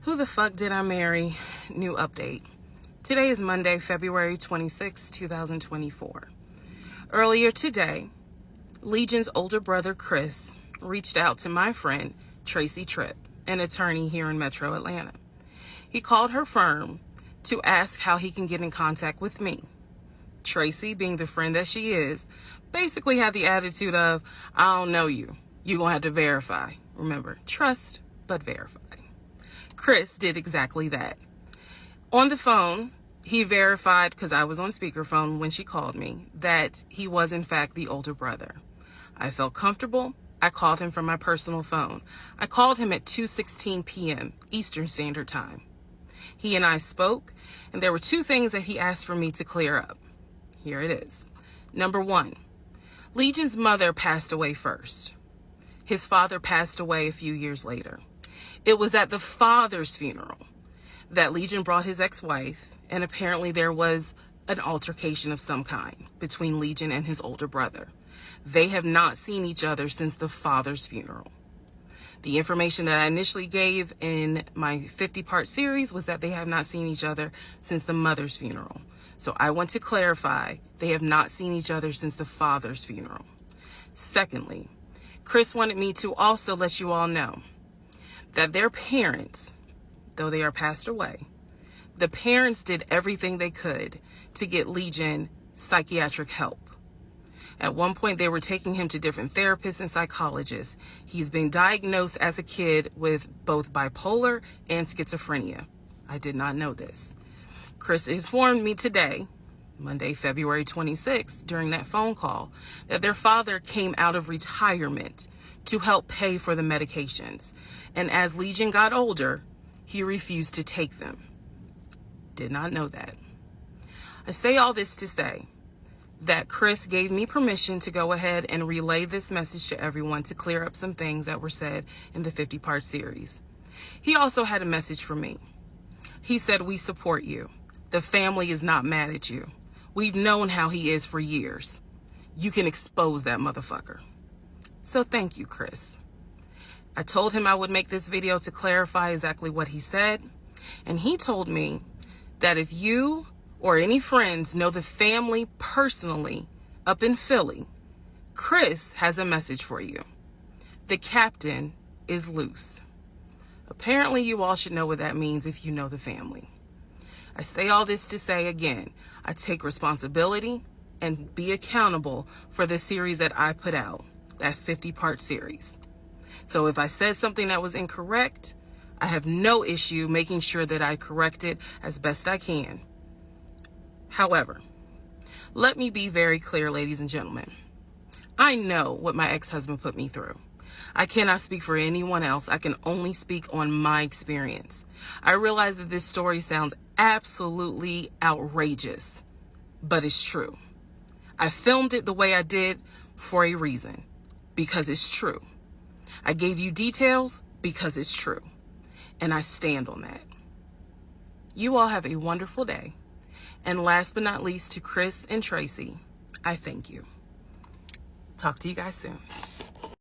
Who the fuck did I marry? New update. Today is Monday, February 26, 2024. Earlier today, Legion's older brother, Chris, reached out to my friend, Tracy Tripp, an attorney here in Metro Atlanta. He called her firm to ask how he can get in contact with me. Tracy, being the friend that she is, basically had the attitude of, I don't know you. You're going to have to verify. Remember, trust, but verify. Chris did exactly that. On the phone, he verified, because I was on speakerphone when she called me, that he was in fact the older brother. I felt comfortable. I called him from my personal phone. I called him at 2:16 p.m. Eastern Standard Time. He and I spoke, and there were two things that he asked for me to clear up. Here it is. Number one, Legion's mother passed away first. His father passed away a few years later. It was at the father's funeral that Legion brought his ex-wife, and apparently there was an altercation of some kind between Legion and his older brother. They have not seen each other since the father's funeral. The information that I initially gave in my 50-part series was that they have not seen each other since the mother's funeral. So I want to clarify, they have not seen each other since the father's funeral. Secondly, Chris wanted me to also let you all know that their parents, though they are passed away, the parents did everything they could to get Legion psychiatric help. At one point, they were taking him to different therapists and psychologists. He's been diagnosed as a kid with both bipolar and schizophrenia. I did not know this. Chris informed me today, Monday, February 26th, during that phone call, that their father came out of retirement to help pay for the medications. And as Legion got older, he refused to take them. Did not know that. I say all this to say that Chris gave me permission to go ahead and relay this message to everyone to clear up some things that were said in the 50-part series. He also had a message for me. He said, we support you. The family is not mad at you. We've known how he is for years. You can expose that motherfucker. So thank you, Chris. I told him I would make this video to clarify exactly what he said. And he told me that if you or any friends know the family personally up in Philly, Chris has a message for you. The captain is loose. Apparently, you all should know what that means if you know the family. I say all this to say again, I take responsibility and be accountable for the series that I put out, that 50-part series. So if I said something that was incorrect, I have no issue making sure that I correct it as best I can. However, let me be very clear, ladies and gentlemen. I know what my ex-husband put me through. I cannot speak for anyone else. I can only speak on my experience. I realize that this story sounds absolutely outrageous, but it's true. I filmed it the way I did for a reason, because it's true. I gave you details because it's true, and I stand on that. You all have a wonderful day. And last but not least, to Chris and Tracy, I thank you. Talk to you guys soon.